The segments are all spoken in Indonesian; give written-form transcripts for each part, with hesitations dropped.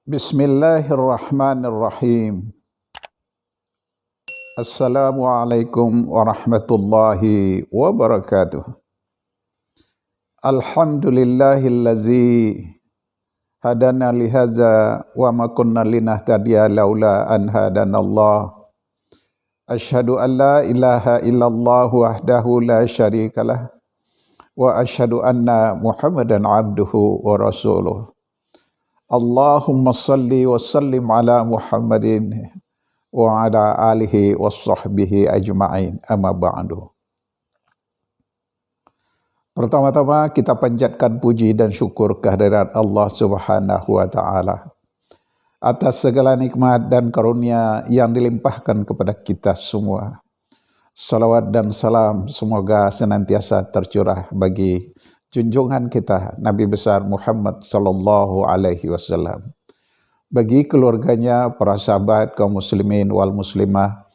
Bismillahirrahmanirrahim. Assalamualaikum warahmatullahi wabarakatuh. Alhamdulillahillazi hadana lihaza wa ma kunna linahtadiya laula an hadanallah. Asyhadu an la ilaha illallah wahdahu la syarikalah wa asyhadu anna Muhammadan abduhu wa rasuluh. Allahumma salli wa sallim ala Muhammadin wa ala alihi wa sahbihi ajma'in, amma ba'du. Pertama-tama kita panjatkan puji dan syukur kehadirat Allah Subhanahu wa ta'ala atas segala nikmat dan karunia yang dilimpahkan kepada kita semua. Salawat dan salam semoga senantiasa tercurah bagi junjungan kita Nabi besar Muhammad sallallahu alaihi wasallam, bagi keluarganya, para sahabat kaum muslimin wal muslimah,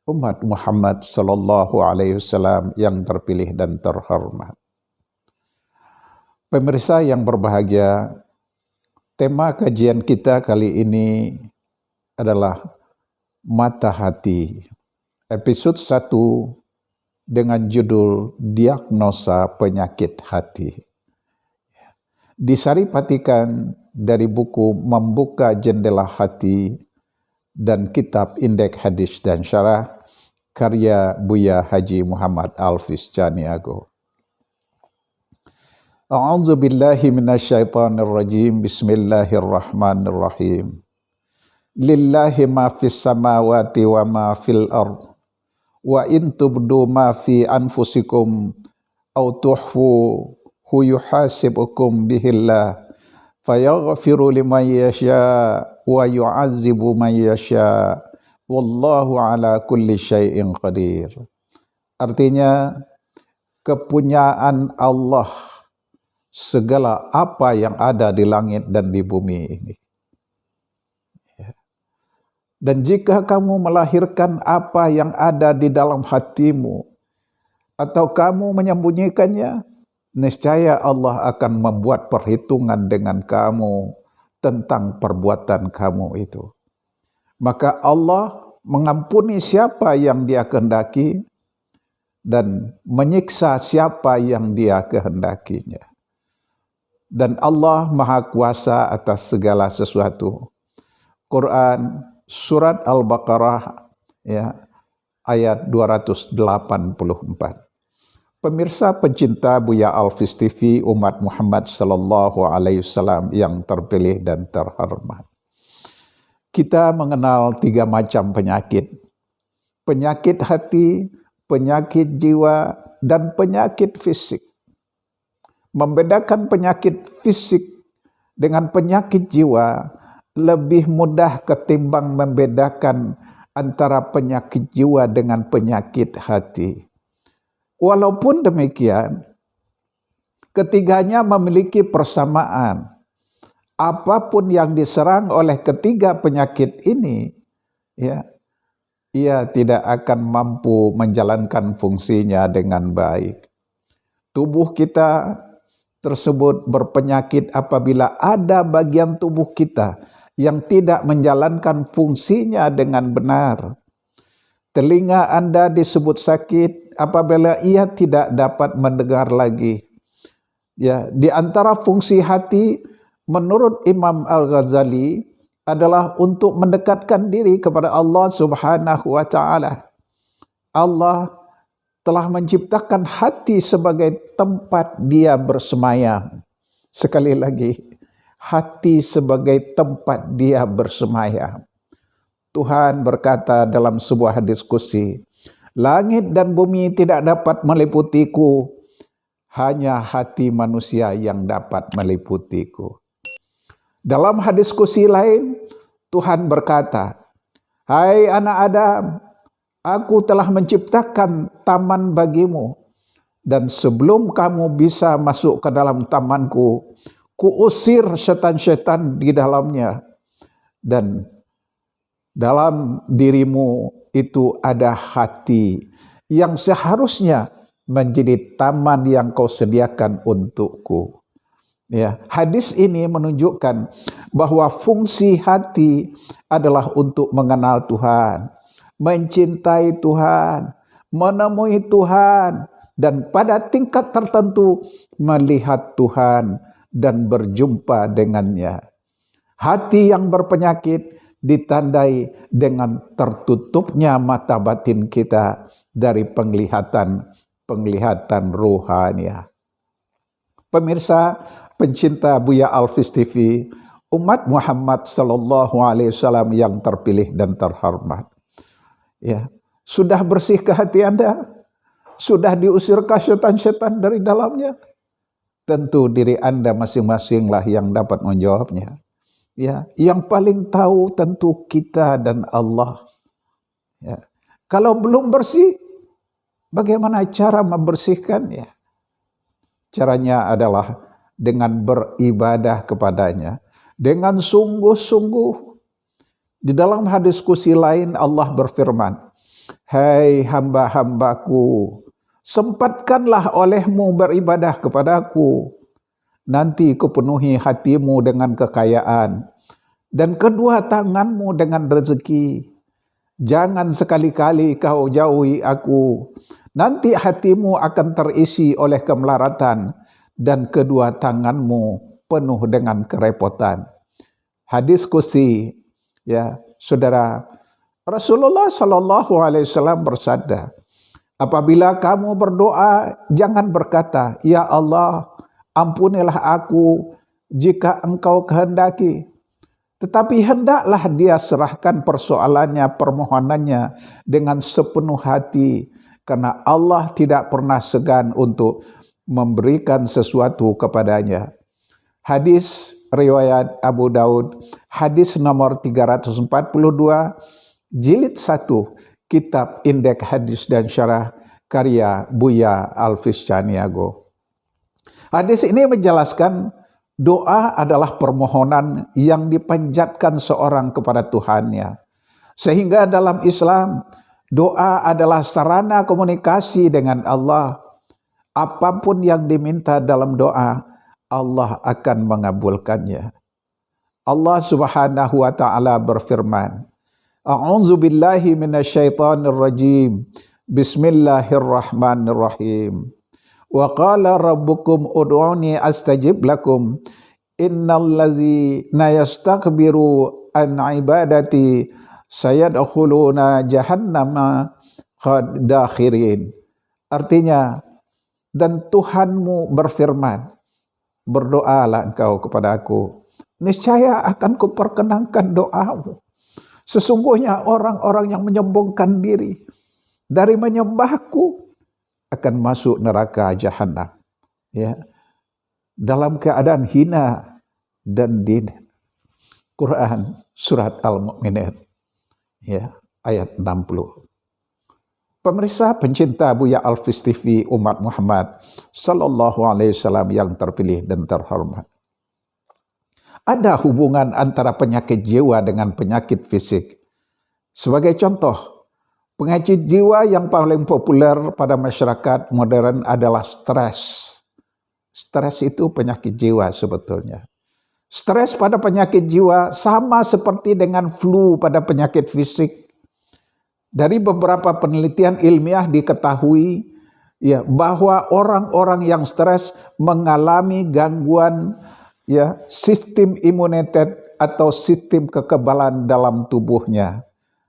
umat Muhammad sallallahu alaihi wasallam yang terpilih dan terhormat. Pemirsa yang berbahagia, tema kajian kita kali ini adalah mata hati. Episode 1 dengan judul diagnosa penyakit hati. Disaripatikan dari buku Membuka Jendela Hati dan kitab Indeks Hadis dan Syarah karya Buya Haji Muhammad Alfiz Caniago. A'udzu billahi minasyaitonir rajim. Bismillahirrahmanirrahim. Lillahi ma fis samawati wa ma fil ardh. Wa in tubdu ma fi anfusikum aw tuhfu yuhasibukum bihillah fayaghfiru liman yasha wa yu'adzibu man yasha wallahu ala kulli syai'in qadir. Artinya, kepunyaan Allah segala apa yang ada di langit dan di bumi ini. Dan jika kamu melahirkan apa yang ada di dalam hatimu, atau kamu menyembunyikannya, niscaya Allah akan membuat perhitungan dengan kamu tentang perbuatan kamu itu. Maka Allah mengampuni siapa yang Dia kehendaki dan menyiksa siapa yang Dia kehendakinya. Dan Allah Maha Kuasa atas segala sesuatu. Quran Surat Al-Baqarah ayat 284. Pemirsa pencinta Buya Alfiz TV umat Muhammad sallallahu alaihi wasallam yang terpilih dan terhormat. Kita mengenal 3 macam penyakit. Penyakit hati, penyakit jiwa, dan penyakit fisik. Membedakan penyakit fisik dengan penyakit jiwa lebih mudah ketimbang membedakan antara penyakit jiwa dengan penyakit hati. Walaupun demikian, ketiganya memiliki persamaan. Apapun yang diserang oleh ketiga penyakit ini, ia tidak akan mampu menjalankan fungsinya dengan baik. Tubuh kita tersebut berpenyakit apabila ada bagian tubuh kita yang tidak menjalankan fungsinya dengan benar. Telinga Anda disebut sakit apabila ia tidak dapat mendengar lagi. Di antara fungsi hati menurut Imam Al-Ghazali adalah untuk mendekatkan diri kepada Allah Subhanahu wa ta'ala. Allah telah menciptakan hati sebagai tempat Dia bersemayam. Sekali lagi, hati sebagai tempat Dia bersemayam. Tuhan berkata dalam sebuah diskusi, langit dan bumi tidak dapat meliputiku, hanya hati manusia yang dapat meliputiku. Dalam diskusi lain, Tuhan berkata, hai anak Adam, aku telah menciptakan taman bagimu, dan sebelum kamu bisa masuk ke dalam tamanku, kuusir setan-setan di dalamnya, dan dalam dirimu itu ada hati yang seharusnya menjadi taman yang kau sediakan untukku. Ya, hadis ini menunjukkan bahwa fungsi hati adalah untuk mengenal Tuhan, mencintai Tuhan, menemui Tuhan, dan pada tingkat tertentu melihat Tuhan dan berjumpa dengannya. Hati yang berpenyakit ditandai dengan tertutupnya mata batin kita dari penglihatan rohania. Pemirsa pencinta Buya Alfis TV, umat Muhammad Sallallahu Alaihi Wasallam yang terpilih dan terhormat. Ya, sudah bersihkah hati Anda? Sudah diusirkah setan-setan dari dalamnya? Tentu diri Anda masing-masinglah yang dapat menjawabnya. Ya, yang paling tahu tentu kita dan Allah. Ya. Kalau belum bersih, bagaimana cara membersihkannya? Caranya adalah dengan beribadah kepadanya dengan sungguh-sungguh. Di dalam hadis qudsi lain Allah berfirman, "Hai hamba-hambaku, sempatkanlah olehmu beribadah kepadaku. Nanti kupenuhi hatimu dengan kekayaan dan kedua tanganmu dengan rezeki. Jangan sekali-kali kau jauhi aku. Nanti hatimu akan terisi oleh kemelaratan dan kedua tanganmu penuh dengan kerepotan." Hadis qudsi, ya, Saudara, Rasulullah Shallallahu Alaihi Wasallam bersabda, apabila kamu berdoa, jangan berkata, "Ya Allah, ampunilah aku jika Engkau kehendaki." Tetapi hendaklah dia serahkan persoalannya, permohonannya dengan sepenuh hati, karena Allah tidak pernah segan untuk memberikan sesuatu kepadanya. Hadis riwayat Abu Daud, hadis nomor 342, jilid 1, Kitab Indeks Hadis dan Syarah karya Buya Alfis Caniago. Hadis ini menjelaskan doa adalah permohonan yang dipanjatkan seorang kepada Tuhannya. Sehingga dalam Islam, doa adalah sarana komunikasi dengan Allah. Apapun yang diminta dalam doa, Allah akan mengabulkannya. Allah Subhanahu wa taala berfirman, "A'udzu billahi minasyaitonir rajim. Bismillahirrahmanirrahim. Wa qala rabbukum ud'uni astajib lakum. Innal ladzina yastakbiru an ibadati sayadkhuluna jahannama khadakhirin." Artinya, dan Tuhanmu berfirman, berdoalah engkau kepada aku, niscaya akan kuperkenankan doamu. Sesungguhnya orang-orang yang menyombongkan diri dari menyembahku akan masuk neraka jahanam, ya, dalam keadaan hina dan din. Quran surat Al-Mu'minun, ya, ayat 60. Pemirsa pencinta Buya Alfis TV, umat Muhammad Sallallahu Alaihi Wasallam yang terpilih dan terhormat. Ada hubungan antara penyakit jiwa dengan penyakit fisik. Sebagai contoh, penyakit jiwa yang paling populer pada masyarakat modern adalah stres. Stres itu penyakit jiwa sebetulnya. Stres pada penyakit jiwa sama seperti dengan flu pada penyakit fisik. Dari beberapa penelitian ilmiah diketahui, ya, bahwa orang-orang yang stres mengalami gangguan, ya, sistem imunitas atau sistem kekebalan dalam tubuhnya.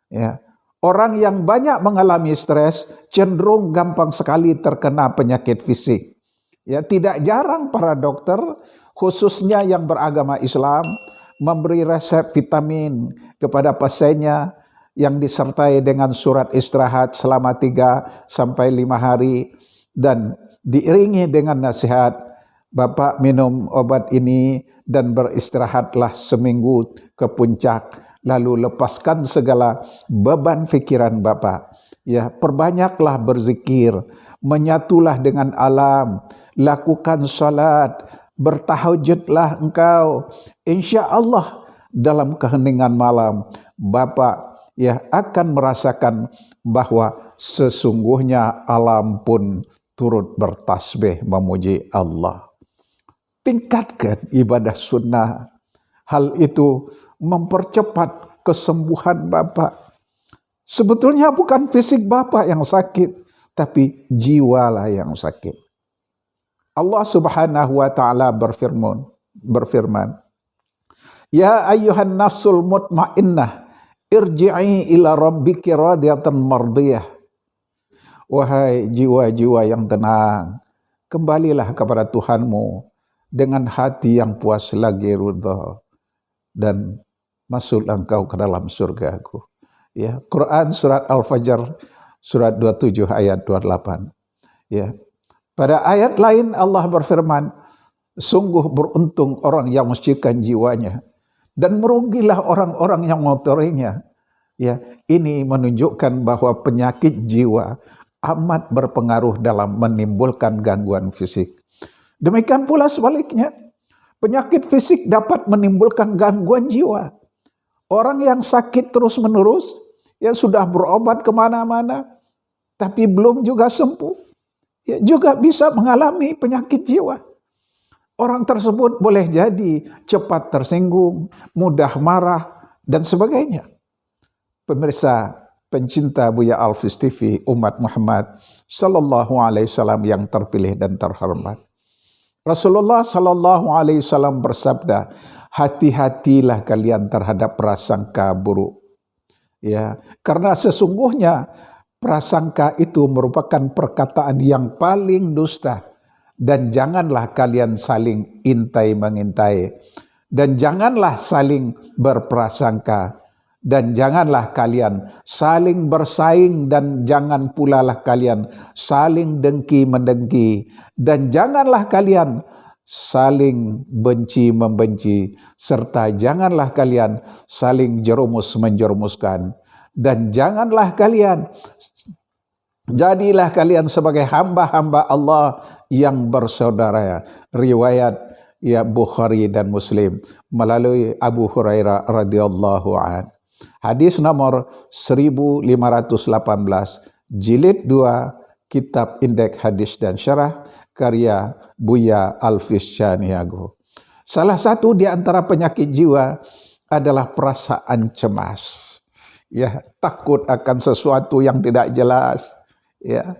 Ya. Orang yang banyak mengalami stres cenderung gampang sekali terkena penyakit fisik. Ya, tidak jarang para dokter, khususnya yang beragama Islam, memberi resep vitamin kepada pasiennya yang disertai dengan surat istirahat selama 3-5 hari dan diiringi dengan nasihat, Bapak minum obat ini dan beristirahatlah seminggu ke puncak, lalu lepaskan segala beban pikiran Bapak. Ya, perbanyaklah berzikir, menyatulah dengan alam, lakukan salat, bertahajudlah engkau. Insya Allah dalam keheningan malam Bapak, ya, akan merasakan bahwa sesungguhnya alam pun turut bertasbih memuji Allah. tingkatkan ibadah sunnah. Hal itu mempercepat kesembuhan Bapak. Sebetulnya bukan fisik Bapak yang sakit, tapi jiwalah yang sakit. Allah Subhanahu wa taala berfirman, Ya ayyuhan nafsul mutmainnah, irji'i ila rabbiki radiyatan mardiyah. Wahai jiwa-jiwa yang tenang, kembalilah kepada Tuhanmu dengan hati yang puas lagi ridha, dan masuklah engkau ke dalam surgaku. Ya, Quran surat Al-Fajr surat 27 ayat 28. Ya. Pada ayat lain Allah berfirman, sungguh beruntung orang yang mensucikan jiwanya dan merugilah orang-orang yang mengotorinya. Ya, ini menunjukkan bahwa penyakit jiwa amat berpengaruh dalam menimbulkan gangguan fisik. Demikian pula sebaliknya, penyakit fisik dapat menimbulkan gangguan jiwa. Orang yang sakit terus-menerus, yang sudah berobat kemana-mana, tapi belum juga sembuh, ya juga bisa mengalami penyakit jiwa. Orang tersebut boleh jadi cepat tersinggung, mudah marah, dan sebagainya. Pemirsa pencinta Buya Alfis TV, umat Muhammad Sallallahu Alaihi Wasallam yang terpilih dan terhormat. Rasulullah Sallallahu Alaihi Wasallam bersabda, hati-hatilah kalian terhadap prasangka buruk. Ya, karena sesungguhnya prasangka itu merupakan perkataan yang paling dusta, dan janganlah kalian saling intai-mengintai, dan janganlah saling berprasangka, dan janganlah kalian saling bersaing, dan jangan pula lah kalian saling dengki-mendengki, dan janganlah kalian saling benci-membenci, serta janganlah kalian saling jerumus-menjerumuskan, dan janganlah kalian, jadilah kalian sebagai hamba-hamba Allah yang bersaudara. Riwayat ya Bukhari dan Muslim melalui Abu Hurairah radhiyallahu an. Hadis nomor 1518, jilid 2, Kitab Indeks Hadis dan Syarah, karya Buya Alfis Chaniago. Salah satu di antara penyakit jiwa adalah perasaan cemas. Ya, takut akan sesuatu yang tidak jelas. Ya.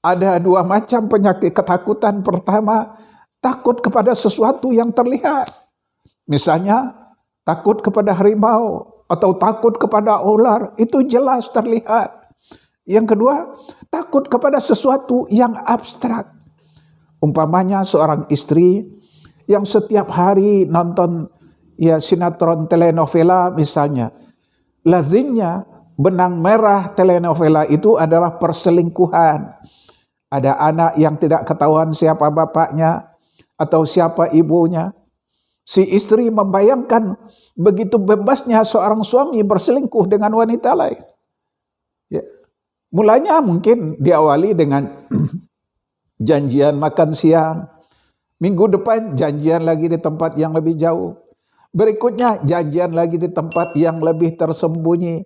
Ada dua macam penyakit ketakutan. Pertama, takut kepada sesuatu yang terlihat. Misalnya, takut kepada harimau atau takut kepada ular, itu jelas terlihat. Yang kedua, takut kepada sesuatu yang abstrak. Umpamanya seorang istri yang setiap hari nonton ya sinetron telenovela misalnya, lazimnya benang merah telenovela itu adalah perselingkuhan. Ada anak yang tidak ketahuan siapa bapaknya atau siapa ibunya. Si istri membayangkan begitu bebasnya seorang suami berselingkuh dengan wanita lain. Ya. Mulanya mungkin diawali dengan janjian makan siang. Minggu depan janjian lagi di tempat yang lebih jauh. Berikutnya janjian lagi di tempat yang lebih tersembunyi.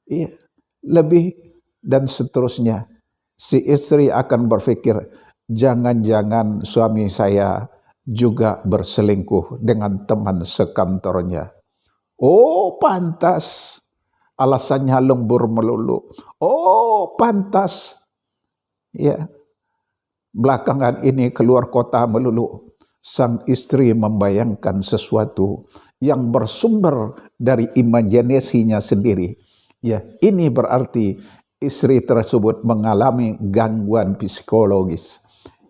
Ya. Lebih dan seterusnya. Si istri akan berpikir, jangan-jangan suami saya juga berselingkuh dengan teman sekantornya. Oh, pantas alasannya lembur melulu. Oh, pantas ya belakangan ini keluar kota melulu. Sang istri membayangkan sesuatu yang bersumber dari imajinasinya sendiri. Ya, ini berarti istri tersebut mengalami gangguan psikologis.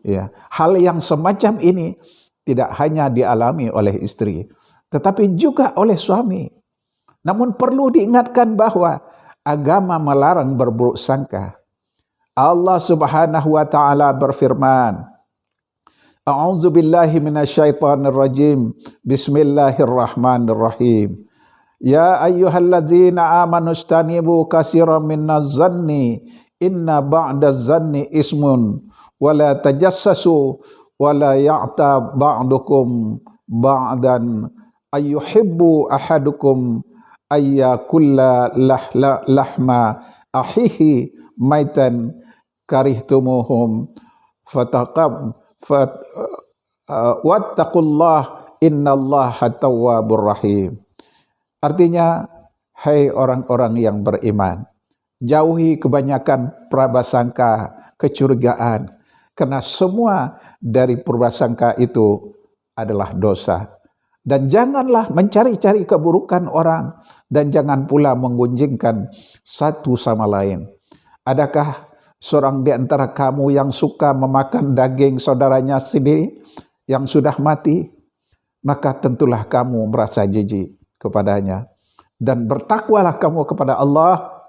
Ya, hal yang semacam ini tidak hanya dialami oleh istri, tetapi juga oleh suami. Namun perlu diingatkan bahwa agama melarang berburuk sangka. Allah Subhanahu wa taala berfirman, A'udzu billahi minasyaitonir rajim. Bismillahirrahmanirrahim. Ya ayyuhalladzina amanu istanibu katsiran minaz zanni inna ba'daz zanni ismun wala tajassasu wala ya'ta ba'dukum ba'dan ayyuhibbu ahadukum ayyakulla lahma ahihi maitan karihtumuhum wattaqullah innallaha tawwabur rahim. Artinya, hai orang-orang yang beriman, jauhi kebanyakan prabasangka, kecurigaan, karena semua dari prabasangka itu adalah dosa. Dan janganlah mencari-cari keburukan orang, dan jangan pula menggunjingkan satu sama lain. Adakah seorang di antara kamu yang suka memakan daging saudaranya sendiri yang sudah mati? Maka tentulah kamu merasa jijik kepadanya. Dan bertakwalah kamu kepada Allah.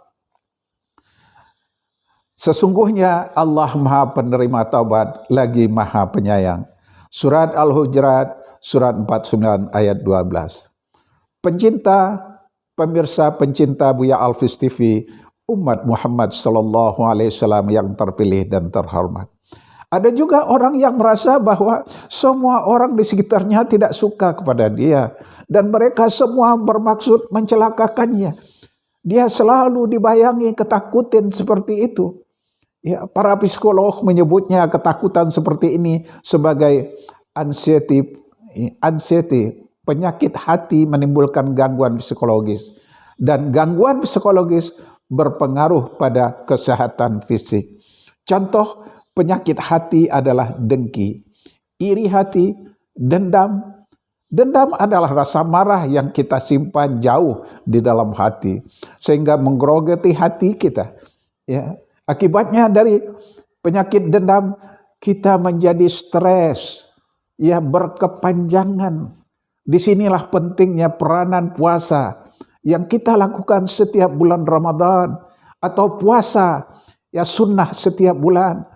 Sesungguhnya Allah Maha Penerima Taubat lagi Maha Penyayang. Surat Al-Hujurat, surat 49 ayat 12. Pemirsa pencinta Buya Alfis TV, umat Muhammad Sallallahu Alaihi Wasallam yang terpilih dan terhormat. Ada juga orang yang merasa bahwa semua orang di sekitarnya tidak suka kepada dia, dan mereka semua bermaksud mencelakakannya. Dia selalu dibayangi ketakutan seperti itu. Ya, para psikolog menyebutnya ketakutan seperti ini sebagai anxiety, penyakit hati menimbulkan gangguan psikologis, dan gangguan psikologis berpengaruh pada kesehatan fisik. Contoh penyakit hati adalah dengki, iri hati, dendam. Dendam adalah rasa marah yang kita simpan jauh di dalam hati, sehingga menggerogoti hati kita. Ya, akibatnya dari penyakit dendam, kita menjadi stres, ya, berkepanjangan. Disinilah pentingnya peranan puasa yang kita lakukan setiap bulan Ramadan, atau puasa, ya, sunnah setiap bulan.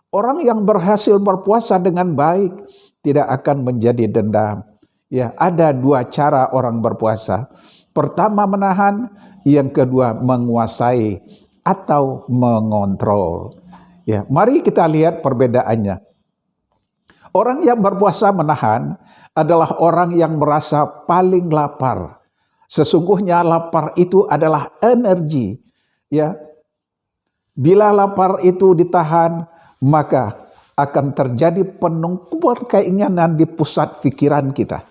Orang yang berhasil berpuasa dengan baik tidak akan menjadi dendam. Ya, ada dua cara orang berpuasa. Pertama menahan, yang kedua menguasai atau mengontrol. Ya, mari kita lihat perbedaannya. Orang yang berpuasa menahan adalah orang yang merasa paling lapar. Sesungguhnya lapar itu adalah energi. Ya, bila lapar itu ditahan, maka akan terjadi penumpukan keinginan di pusat pikiran kita.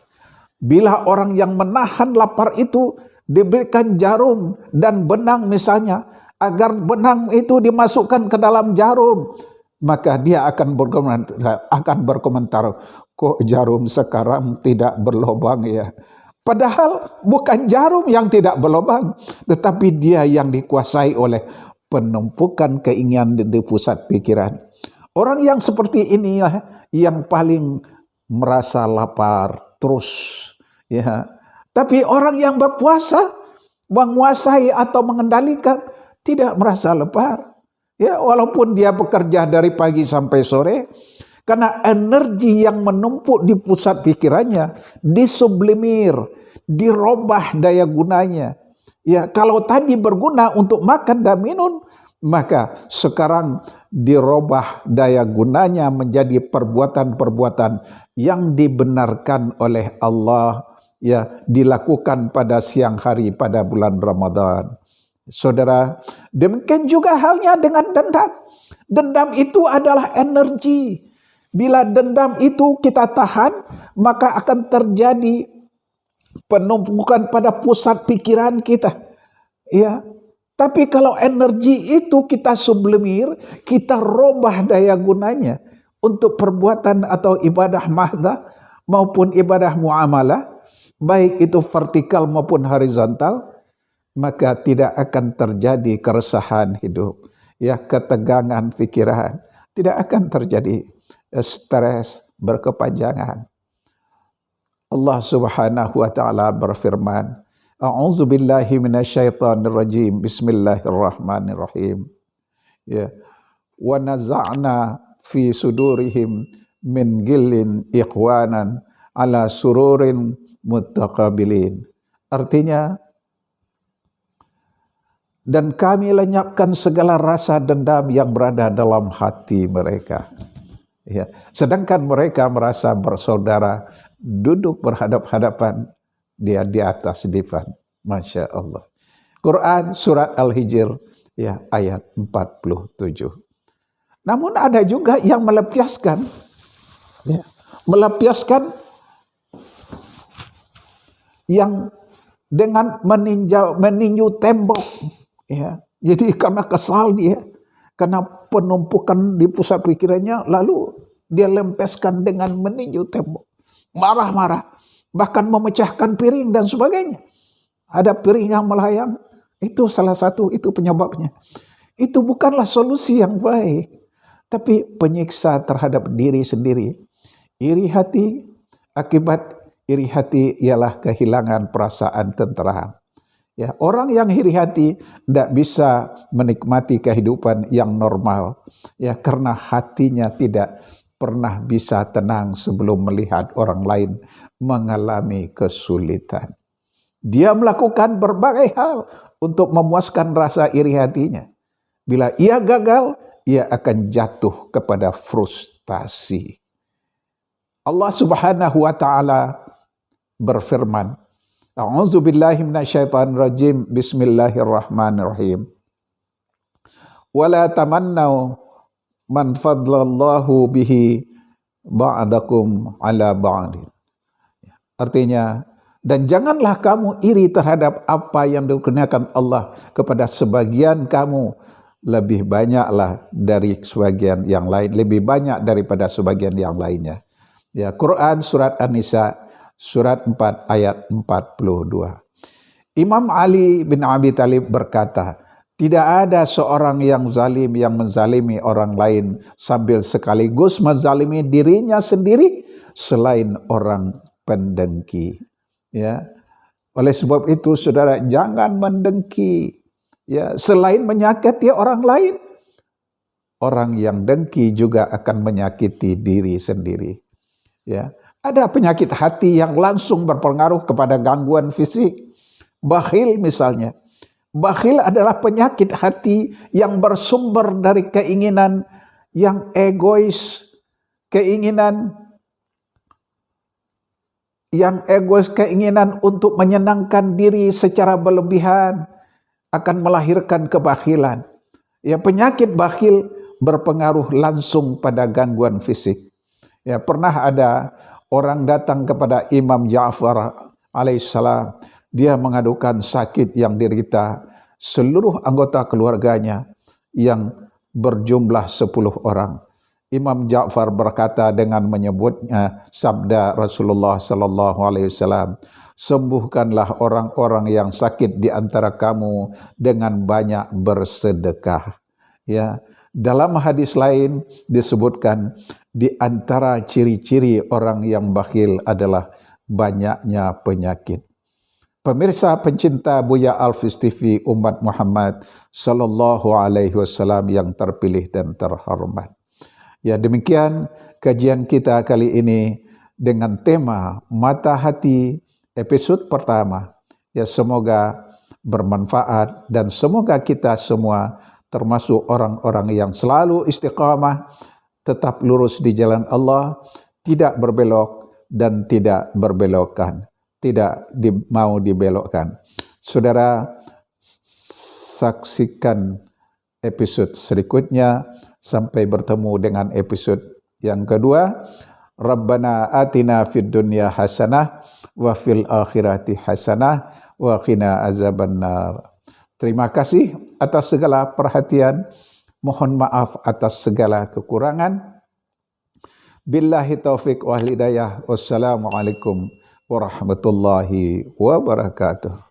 Bila orang yang menahan lapar itu diberikan jarum dan benang misalnya, agar benang itu dimasukkan ke dalam jarum, maka dia akan berkomentar, kok jarum sekarang tidak berlubang ya. Padahal bukan jarum yang tidak berlubang, tetapi dia yang dikuasai oleh penumpukan keinginan di pusat pikiran. Orang yang seperti inilah yang paling merasa lapar terus, ya. Tapi orang yang berpuasa, menguasai atau mengendalikan, tidak merasa lapar. Ya, walaupun dia bekerja dari pagi sampai sore, karena energi yang menumpuk di pusat pikirannya disublimir, dirubah daya gunanya. Ya, kalau tadi berguna untuk makan dan minum, maka sekarang dirubah daya gunanya menjadi perbuatan-perbuatan yang dibenarkan oleh Allah, ya, dilakukan pada siang hari pada bulan Ramadan. Saudara, demikian juga halnya dengan dendam. Dendam itu adalah energi. Bila dendam itu kita tahan, maka akan terjadi penumpukan pada pusat pikiran kita. Ya. Tapi kalau energi itu kita sublimir, kita robah daya gunanya untuk perbuatan atau ibadah mahdah maupun ibadah muamalah, baik itu vertikal maupun horizontal, maka tidak akan terjadi keresahan hidup, ya, ketegangan pikiran, tidak akan terjadi stres berkepanjangan. Allah Subhanahu wa taala berfirman, A'udzu billahi minasyaitonir rajim. Bismillahirrahmanirrahim. Ya. Wa naza'na fi sudurihim min gillin ikhwanan ala sururin muttaqabilin. Artinya, dan kami lenyapkan segala rasa dendam yang berada dalam hati mereka. Ya. Sedangkan mereka merasa bersaudara, duduk berhadap-hadapan, dia di atas divan. Masya Allah. Quran surat Al-Hijr, ya, ayat 47. Namun ada juga yang melepaskan, ya, melampiaskan yang dengan meninju tembok, ya. Jadi karena kesal dia, karena penumpukan di pusat pikirannya, lalu dia lempeskan dengan meninju tembok, marah-marah, bahkan memecahkan piring dan sebagainya. Ada piring yang melayang, itu salah satu, itu penyebabnya. Itu bukanlah solusi yang baik, tapi penyiksa terhadap diri sendiri. Iri hati, akibat iri hati ialah kehilangan perasaan tenteram. Ya, orang yang iri hati tidak bisa menikmati kehidupan yang normal, ya, karena hatinya tidak pernah bisa tenang sebelum melihat orang lain mengalami kesulitan. Dia melakukan berbagai hal untuk memuaskan rasa iri hatinya. Bila ia gagal, ia akan jatuh kepada frustasi. Allah Subhanahu wa taala berfirman, A'udzu billahi minasyaitonir rajim. Bismillahirrahmanirrahim. Wala tamannau man fadlallahu bihi ba'dakum ala ba'din. Artinya, dan janganlah kamu iri terhadap apa yang dikurniakan Allah kepada sebagian kamu, lebih banyaklah dari sebagian yang lain, lebih banyak daripada sebagian yang lainnya. Ya, Quran surat An-Nisa surat 4 ayat 42. Imam Ali bin Abi Thalib berkata, tidak ada seorang yang zalim yang menzalimi orang lain sambil sekaligus menzalimi dirinya sendiri selain orang pendengki. Ya. Oleh sebab itu saudara, jangan mendengki. Ya, selain menyakiti orang lain, orang yang dengki juga akan menyakiti diri sendiri. Ya. Ada penyakit hati yang langsung berpengaruh kepada gangguan fisik. Bakhil misalnya. Bakhil adalah penyakit hati yang bersumber dari keinginan yang egois, keinginan untuk menyenangkan diri secara berlebihan akan melahirkan kebakhilan. Ya, penyakit bakhil berpengaruh langsung pada gangguan fisik. Ya, pernah ada orang datang kepada Imam Ja'far alaihissalam. Dia mengadukan sakit yang diderita seluruh anggota keluarganya yang berjumlah 10 orang. Imam Ja'far berkata dengan menyebutnya sabda Rasulullah sallallahu alaihi wasallam, sembuhkanlah orang-orang yang sakit di antara kamu dengan banyak bersedekah. Ya. Dalam hadis lain disebutkan di antara ciri-ciri orang yang bakhil adalah banyaknya penyakit. Pemirsa pencinta Buya Alfis TV umat Muhammad sallallahu alaihi wasallam yang terpilih dan terhormat. Ya, demikian kajian kita kali ini dengan tema Mata Hati episode pertama. Ya, semoga bermanfaat dan semoga kita semua termasuk orang-orang yang selalu istiqamah, tetap lurus di jalan Allah, tidak berbelok dan tidak berbelokkan, tidak mau dibelokkan. Saudara, saksikan episode berikutnya sampai bertemu dengan episode yang kedua. Rabbana atina fid dunya hasanah wa fil akhirati hasanah wa qina azabannar. Terima kasih atas segala perhatian. Mohon maaf atas segala kekurangan. Billahi taufik wal hidayah. Wassalamualaikum warahmatullahi wabarakatuh.